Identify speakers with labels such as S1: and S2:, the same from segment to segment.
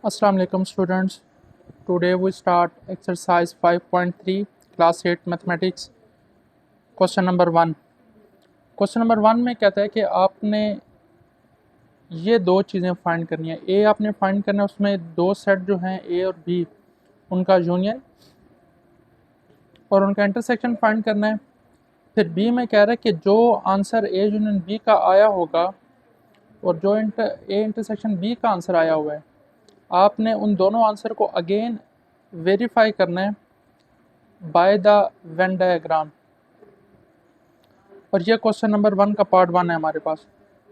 S1: Assalamu alaikum students. Today we start exercise 5.3 class 8 mathematics. Question number 1. Question number 1 में कहता है कि आपने ये दो चीज़ें फाइंड करनी है। ए आपने फाइंड करना है, उसमें दो सेट जो हैं ए और बी, उनका यूनियन और उनका इंटरसेक्शन फाइंड करना है। फिर बी में कह रहा है कि जो आंसर ए यूनियन बी का आया होगा और जो ए इंटरसेक्शन बी का आंसर आया हुआ है, आपने उन दोनों आंसर को अगेन वेरीफाई करना है बाय द वेन डायग्राम। और ये क्वेश्चन नंबर 1 का पार्ट 1 है हमारे पास।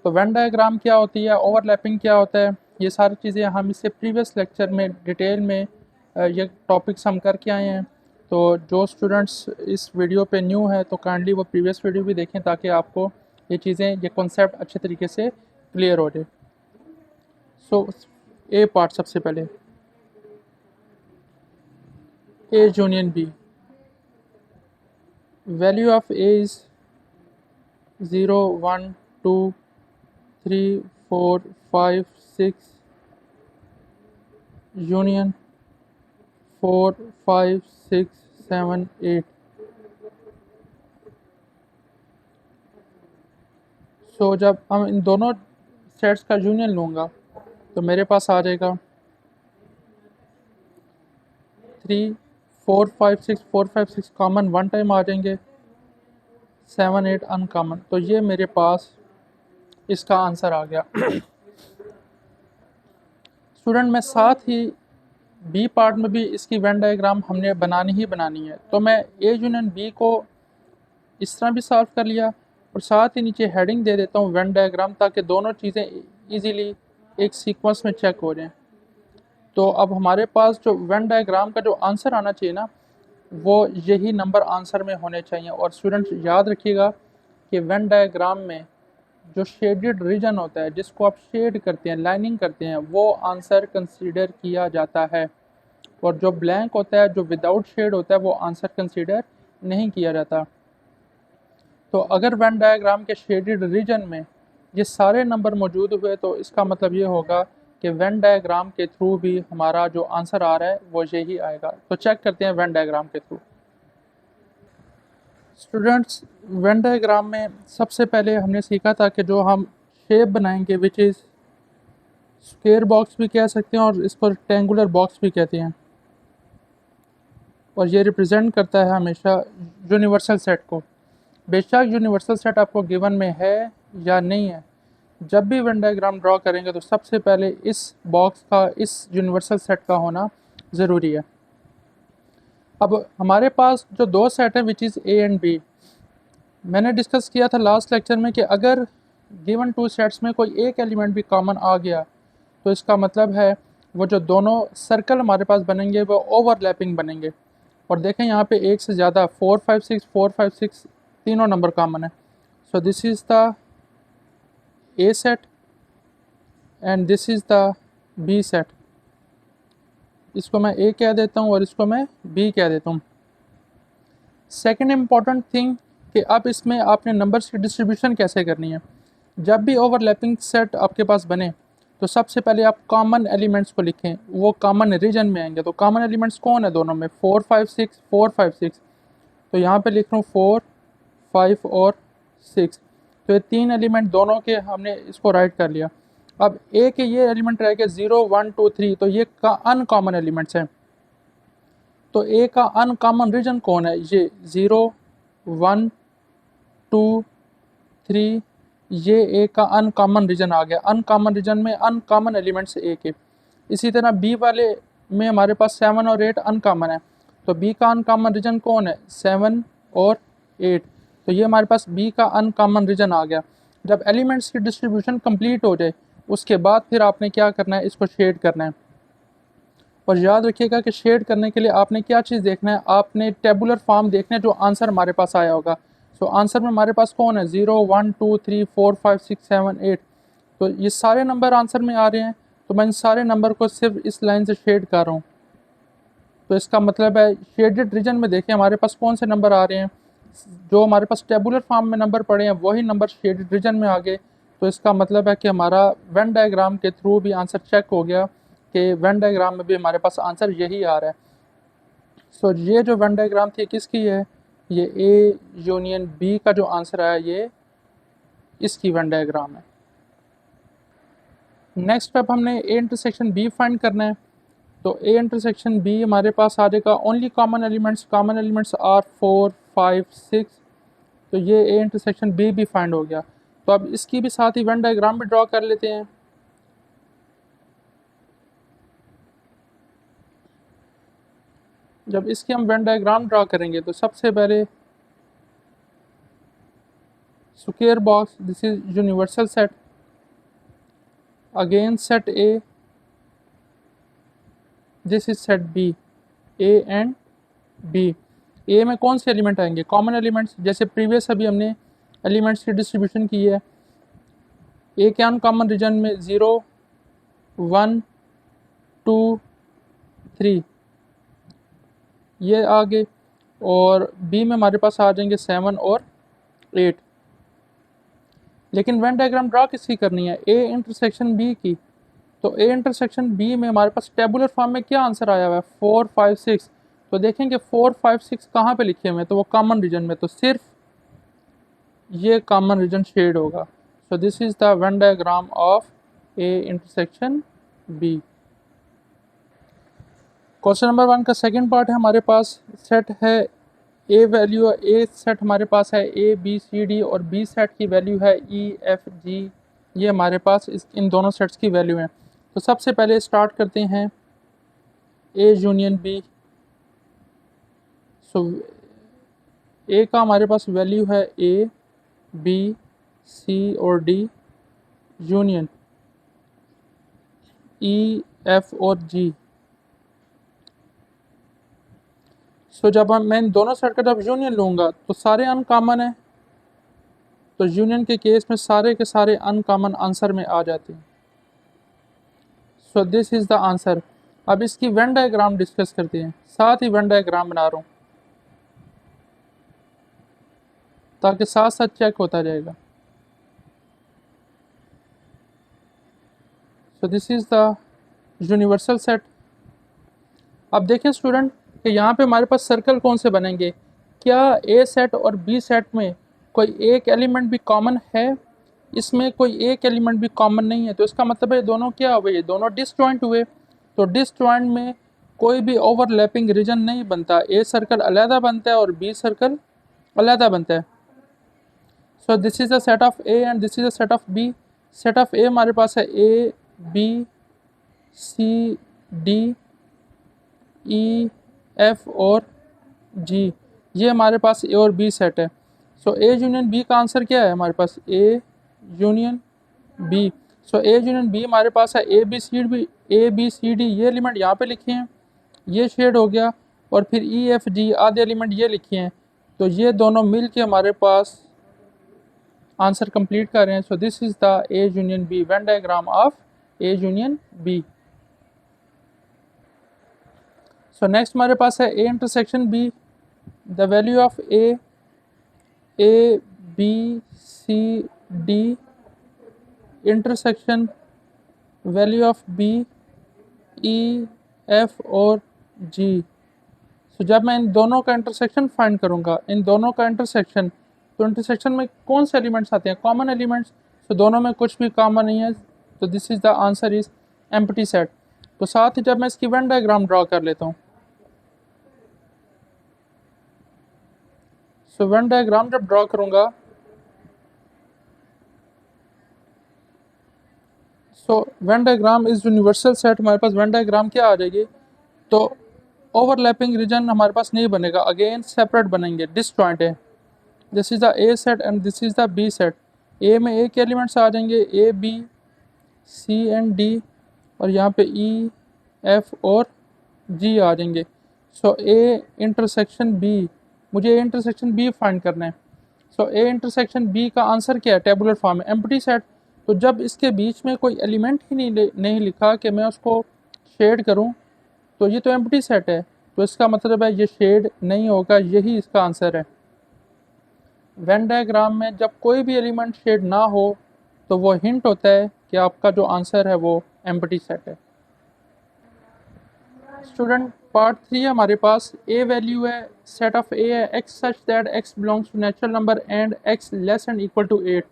S1: तो वेन डायग्राम क्या होती है, ओवरलैपिंग क्या होता है, ये सारी चीज़ें हम इससे प्रीवियस लेक्चर में डिटेल में ये टॉपिक्स हम करके आए हैं। तो जो स्टूडेंट्स इस वीडियो पे न्यू है तो काइंडली वो प्रीवियस वीडियो भी देखें ताकि आपको ये चीज़ें, ये कॉन्सेप्ट अच्छे तरीके से क्लियर हो जाए। सो ए पार्ट सबसे पहले, A union B. Value of A is 0, 1, 2, 3, 4, 5, 6. Union 4, 5, 6, 7, 8. सो जब हम इन दोनों सेट्स का यूनियन लूँगा तो मेरे पास आ जाएगा 3, 4, 5, 6, 4, 5, 6 कॉमन वन टाइम आ जाएंगे, 7, 8 अनकॉमन। तो ये मेरे पास इसका आंसर आ गया। स्टूडेंट मैं साथ ही बी पार्ट में भी इसकी वेन डायग्राम हमने बनानी ही बनानी है। तो मैं ए यूनियन बी को इस तरह भी सॉल्व कर लिया और साथ ही नीचे हेडिंग दे देता हूँ वेन डायग्राम, ताकि दोनों चीज़ें इजीली एक सीक्वेंस में चेक हो जाएं। तो अब हमारे पास जो वेन डायग्राम का जो आंसर आना चाहिए ना, वो यही नंबर आंसर में होने चाहिए। और स्टूडेंट्स याद रखिएगा कि वेन डायग्राम में जो शेडेड रीजन होता है, जिसको आप शेड करते हैं, लाइनिंग करते हैं, वो आंसर कंसीडर किया जाता है। और जो ब्लैंक होता है, जो विदाउट शेड होता है, वो आंसर कंसीडर नहीं किया जाता। तो अगर वेन डायग्राम के शेडेड रीजन में ये सारे नंबर मौजूद हुए तो इसका मतलब ये होगा कि वेन डायग्राम के थ्रू भी हमारा जो आंसर आ रहा है वो यही आएगा। तो चेक करते हैं वेन डायग्राम के थ्रू। स्टूडेंट्स वेन डायग्राम में सबसे पहले हमने सीखा था कि जो हम शेप बनाएंगे, विच इज़ स्क्वायर बॉक्स भी कह सकते हैं और इसको रेक्टेंगुलर बॉक्स भी कहते हैं, और ये रिप्रेजेंट करता है हमेशा यूनिवर्सल सेट को। बेशक यूनिवर्सल सेट आपको गिवन में है या नहीं है, जब भी वेन डायग्राम ड्रॉ करेंगे तो सबसे पहले इस बॉक्स का, इस यूनिवर्सल सेट का होना ज़रूरी है। अब हमारे पास जो दो सेट हैं which is A and B, मैंने डिस्कस किया था लास्ट लेक्चर में कि अगर गिवन टू सेट्स में कोई एक एलिमेंट भी कॉमन आ गया तो इसका मतलब है वो जो दोनों सर्कल हमारे पास बनेंगे वो ओवरलैपिंग बनेंगे। और देखें यहाँ पे एक से ज़्यादा 4, 5, 6, 4, 5, 6 तीनों नंबर कॉमन है। So this is the A set and this is the B set. इसको मैं ए कह देता हूँ और इसको मैं बी कह देता हूँ। सेकेंड इम्पॉर्टेंट थिंग कि अब इसमें आपने नंबर्स की डिस्ट्रीब्यूशन कैसे करनी है। जब भी ओवरलैपिंग सेट आपके पास बने तो सबसे पहले आप कॉमन एलिमेंट्स को लिखें, वो कॉमन रीजन में आएंगे। तो कॉमन एलिमेंट्स कौन है दोनों में, 4, 5, 6, 4, 5, 6। तो यहाँ पे लिख रहा हूँ 4, 5 और 6। तो ये तीन एलिमेंट दोनों के हमने इसको राइट कर लिया। अब ए के ये एलिमेंट रह गए 0, 1, 2, 3, तो ये का अनकॉमन एलिमेंट्स हैं। तो ए का अनकॉमन रीजन कौन है, ये 0, 1, 2, 3, ये ए का अनकॉमन रीजन आ गया। अनकॉमन रीजन में अनकॉमन एलिमेंट्स ए के। इसी तरह बी वाले में हमारे पास 7 और 8 अनकॉमन है। तो बी का अनकॉमन रीजन कौन है, 7 और 8। तो ये हमारे पास बी का अनकॉमन रीजन आ गया। जब एलिमेंट्स की डिस्ट्रीब्यूशन कंप्लीट हो जाए उसके बाद फिर आपने क्या करना है, इसको शेड करना है। और याद रखिएगा कि शेड करने के लिए आपने क्या चीज़ देखना है, आपने टेबुलर फॉर्म देखना है जो आंसर हमारे पास आया होगा। सो आंसर में हमारे पास कौन है, 0, 1, 2, 3, 4, 5, 6, 7, 8। तो ये सारे नंबर आंसर में आ रहे हैं, तो मैं इन सारे नंबर को सिर्फ इस लाइन से शेड कर रहा हूँ। तो इसका मतलब है शेडेड रीजन में देखें हमारे पास कौन से नंबर आ रहे हैं, जो हमारे पास टेबुलर फॉर्म में नंबर पड़े हैं वही नंबर शेडेड रीजन में आ गए। तो इसका मतलब है कि हमारा वेन डायग्राम के थ्रू भी आंसर चेक हो गया कि वेन डायग्राम में भी हमारे पास आंसर यही आ रहा है। सो ये जो वेन डायग्राम थी किसकी है, ये ए यूनियन बी का जो आंसर आया ये इसकी वेन डायग्राम है। नेक्स्ट स्टेप हमने ए इंटरसेक्शन बी फाइंड करना है। तो ए इंटरसेक्शन बी हमारे पास आ जाएगा ओनली कॉमन एलिमेंट्स आर 4 5 6। तो ये ए इंटरसेक्शन बी भी फाइंड हो गया। तो अब इसकी भी साथ ही वेन डायग्राम भी ड्रॉ कर लेते हैं। जब इसकी हम वेन डायग्राम ड्रॉ करेंगे तो सबसे पहले square box, this is universal set, again set A, this is set B, A and B. A में कौन से एलिमेंट आएंगे, कॉमन एलिमेंट्स, जैसे प्रीवियस अभी हमने एलिमेंट्स की डिस्ट्रीब्यूशन की है। ए के अनकॉमन रीजन में 0 1 2 3 ये आ गए, और बी में हमारे पास आ जाएंगे 7 और 8। लेकिन वेन डायग्राम ड्रा किसकी करनी है, ए इंटरसेक्शन बी की। तो ए इंटरसेक्शन बी में हमारे पास टेबुलर फॉर्म में क्या आंसर आया हुआ है, 4 5 6। तो देखेंगे 4 5 6 कहाँ पे लिखे हुए हैं, तो वो कॉमन रीजन में, तो सिर्फ ये कॉमन रीजन शेड होगा। So this is the Venn diagram of A intersection B. Question number 1 का सेकंड पार्ट है, हमारे पास सेट है ए वैल्यू, ए सेट हमारे पास है ए बी सी डी, और बी सेट की वैल्यू है ई एफ जी। ये हमारे पास इन दोनों सेट्स की वैल्यू हैं। तो सबसे पहले स्टार्ट करते हैं ए यूनियन बी। सो ए का हमारे पास वैल्यू है ए बी सी और डी, यूनियन ई एफ और जी। सो जब मैं इन दोनों सेट का जब यूनियन लूँगा तो सारे अनकॉमन है, तो यूनियन के केस में सारे के सारे अनकॉमन आंसर में आ जाते हैं। So this is the answer. अब इसकी वेन डायग्राम डिस्कस करते हैं, साथ ही वेन डायग्राम बना रहा हूँ ताकि साथ साथ चेक होता जाएगा। सो this is the universal set. अब देखें स्टूडेंट कि यहाँ पे हमारे पास सर्कल कौन से बनेंगे, क्या ए सेट और बी सेट में कोई एक एलिमेंट भी कॉमन है, इसमें कोई एक एलिमेंट भी कॉमन नहीं है। तो इसका मतलब है दोनों क्या हुए, ये दोनों डिसजॉइंट हुए। तो डिसजॉइंट में कोई भी ओवरलैपिंग रीजन नहीं बनता, ए सर्कल अलहदा बनता है और बी सर्कल अलहदा बनता है। So this is the set of A and this is the set of B. Set of A हमारे पास है A B C D E F और जी, ये हमारे पास ए और बी सेट है। सो ए यूनियन बी का आंसर क्या है हमारे पास, A union B. So A union B हमारे पास है ए बी सी डी, ये एलिमेंट यहाँ पे लिखे हैं, ये शेड हो गया, और फिर ई एफ जी आधे एलिमेंट ये लिखे हैं। तो ये दोनों मिल के हमारे पास आंसर कंप्लीट कर रहे हैं। So this is the A union B, Venn diagram of A union B. So next हमारे पास है A intersection B, the value of A B C D intersection value of B E F और G. सो जब मैं इन दोनों का intersection find करूँगा, इन दोनों का इंटरसेक्शन, तो इंटरसेक्शन में कौन से एलिमेंट्स आते हैं, कॉमन एलिमेंट्स। तो दोनों में कुछ भी कॉमन नहीं है, तो this is the answer is empty set. तो साथ ही जब मैं इसकी वेन डायग्राम ड्रॉ कर लेता हूँ, सो वेन डायग्राम जब ड्रॉ करूँगा, so Venn diagram is universal set, हमारे पास वेन डायग्राम क्या आ जाएगी, तो ओवरलैपिंग रीजन हमारे पास नहीं बनेगा, अगेन सेपरेट बनेंगे, डिसजॉइंट है। This is the A set and this is the B set. A में ए के एलिमेंट्स आ जाएंगे A B C and D, और यहाँ पे ई एफ और जी आ जाएंगे। सो ए इंटरसेक्शन बी, मुझे ए इंटरसेक्शन बी फाइंड करना है। सो ए इंटरसेक्शन बी का आंसर क्या है, टेबुलर फॉर्म है, एम्प्टी सेट। तो जब इसके बीच में कोई एलिमेंट ही नहीं लिखा कि मैं उसको शेड करूं, तो ये तो एम्प्टी सेट है, तो इसका मतलब है ये शेड नहीं होगा, यही इसका आंसर है। वेन डायग्राम में जब कोई भी एलिमेंट शेड ना हो तो वो हिंट होता है कि आपका जो आंसर है वो एम्प्टी सेट है। स्टूडेंट पार्ट 3 है हमारे पास। ए वैल्यू है, सेट ऑफ ए है X such that X belongs to natural number and X less and equal to 8।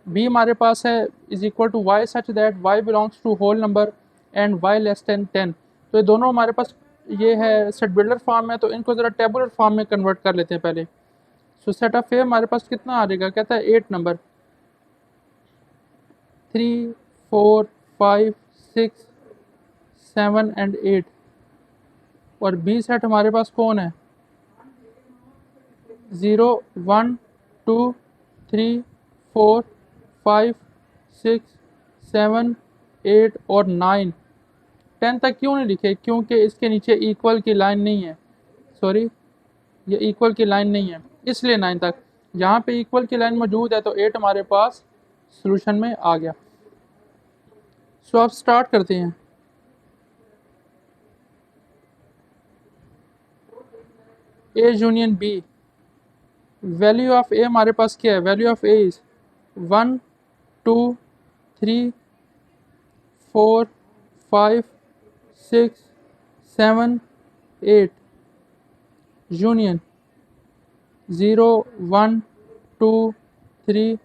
S1: B हमारे पास है is equal to Y such that Y belongs to whole number and Y less than 10। तो ये दोनों हमारे पास ये है सेट बिल्डर फॉर्म है, तो इनको ज़रा टेबुलर फॉर्म में कन्वर्ट कर लेते हैं पहले। सो सेट ऑफ ए हमारे पास कितना आ जाएगा, कहता है 8 नंबर, 3 4 5 6 7 एंड 8। और बी सेट हमारे पास कौन है, 0 1 2 3 4 5 6 7 8 और 9। 10 तक क्यों नहीं लिखे, क्योंकि इसके नीचे इक्वल की लाइन नहीं है, सॉरी ये इक्वल की लाइन नहीं है, इसलिए 9 तक। यहाँ पे इक्वल की लाइन मौजूद है तो 8 हमारे पास सॉल्यूशन में आ गया। सो अब स्टार्ट करते हैं। A union B, value of A हमारे पास क्या है, value of A is 1 2 3 4 5 6 7 8 union 0 1 2 3,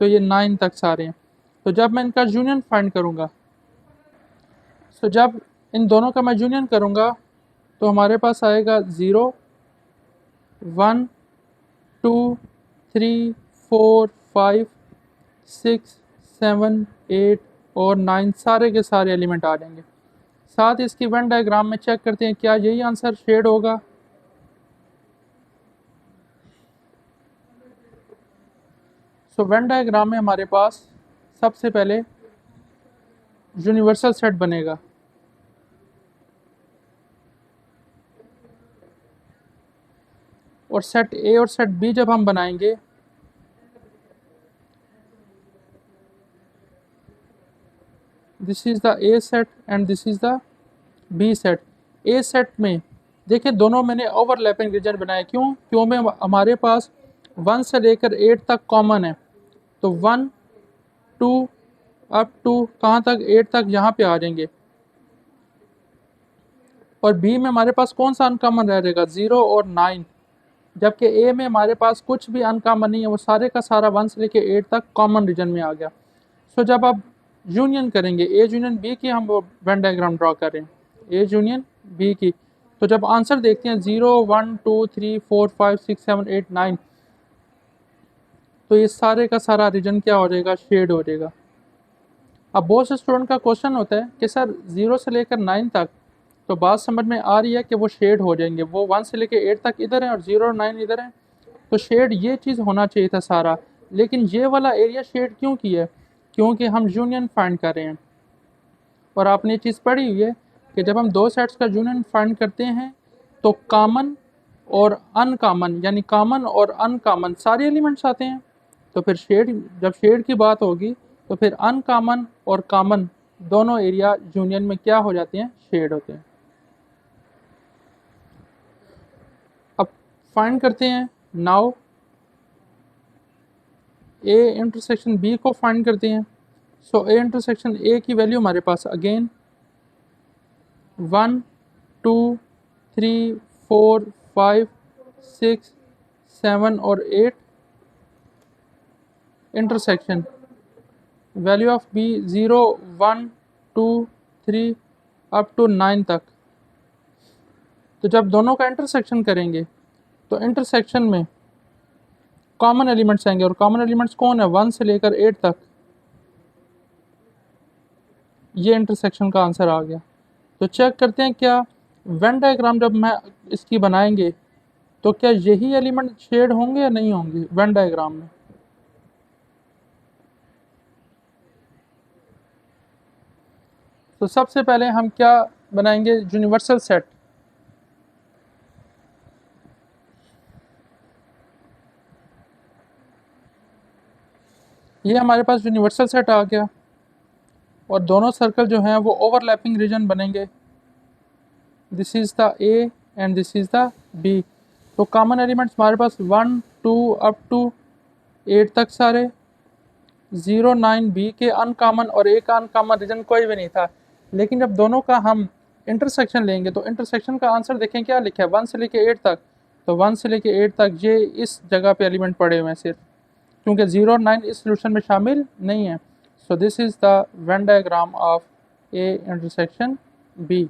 S1: तो ये 9 तक सारे हैं। तो जब मैं इनका यूनियन फाइंड करूँगा, तो जब इन दोनों का मैं यूनियन करूँगा तो हमारे पास आएगा 0 1 2 3 4 5 6 7 8 और 9, सारे के सारे एलिमेंट आ जाएंगे। साथ ही इसकी वेन डायग्राम में चेक करते हैं क्या यही आंसर शेड होगा। सो वेन डायग्राम में हमारे पास सबसे पहले यूनिवर्सल सेट बनेगा, और सेट ए और सेट बी जब हम बनाएंगे this is the A set and this is the B set. A set में देखिए दोनों मैंने ओवरलैपिंग रीजन बनाए, क्यों में हमारे पास 1 से लेकर 8 तक कॉमन है, तो 1 2 अप टू कहाँ तक 8 तक यहाँ पे आ जाएंगे। और बी में हमारे पास कौन सा अनकॉमन रह जाएगा, 0 और 9, जबकि ए में हमारे पास कुछ भी अनकॉमन नहीं है, वो सारे का सारा 1 से लेकर 8 तक कॉमन रीजन में आ गया। सो जब आप यूनियन करेंगे ए यूनियन बी की, हम वो वेन डायग्राम ड्रॉ कर रहे हैं ए यूनियन बी की, तो जब आंसर देखते हैं 0 1 2 3 4 5 6 7 8 9, तो ये सारे का सारा रीजन क्या हो जाएगा, शेड हो जाएगा। अब बहुत से स्टूडेंट का क्वेश्चन होता है कि सर 0 से लेकर 9 तक तो बात समझ में आ रही है कि वो शेड हो जाएंगे, वो 1 से लेकर 8 तक इधर है और 0 और 9 इधर है, तो शेड ये चीज़ होना चाहिए था सारा। लेकिन ये वाला एरिया शेड क्यों किया है, क्योंकि हम यूनियन फाइंड कर रहे हैं। और आपने ये चीज़ पढ़ी हुई है कि जब हम दो सेट्स का यूनियन फाइंड करते हैं तो कॉमन और अनकॉमन, यानी कॉमन और अनकॉमन सारे एलिमेंट्स आते हैं। तो फिर शेड, जब शेड की बात होगी तो फिर अनकॉमन और कॉमन दोनों एरिया यूनियन में क्या हो जाते हैं, शेड होते हैं। अब फाइंड करते हैं नाउ ए इंटरसेक्शन बी को फाइंड करते हैं। सो ए इंटरसेक्शन ए की वैल्यू हमारे पास अगेन 1 2 3 4 5 6 7 और 8, intersection value of B 0 1 2 3 up to 9 तक। तो जब दोनों का इंटरसेक्शन करेंगे तो इंटरसेक्शन में कॉमन एलिमेंट्स आएंगे, और कॉमन एलिमेंट्स कौन है, 1 से लेकर 8 तक। ये इंटरसेक्शन का आंसर आ गया। तो चेक करते हैं क्या वेन डायग्राम जब मैं इसकी बनाएंगे तो क्या यही एलिमेंट शेड होंगे या नहीं होंगे वेन डायग्राम में। तो सबसे पहले हम क्या बनाएंगे, यूनिवर्सल सेट। ये हमारे पास यूनिवर्सल सेट आ गया, और दोनों सर्कल जो हैं वो ओवरलैपिंग रीजन बनेंगे। This is the A and this is the B. तो कॉमन एलिमेंट्स हमारे पास 1 2 अप टू 8 तक सारे, 0 9 बी के अनकॉमन, और ए का अनकॉमन रीजन कोई भी नहीं था। लेकिन जब दोनों का हम इंटरसेक्शन लेंगे तो इंटरसेक्शन का आंसर देखें क्या लिखा है 1 से लेके 8 तक, तो 1 से लेके 8 तक ये इस जगह पे एलिमेंट पड़े हुए हैं सिर्फ, क्योंकि 0 और 9 इस सोल्यूशन में शामिल नहीं है। So this is the Venn diagram of A intersection B.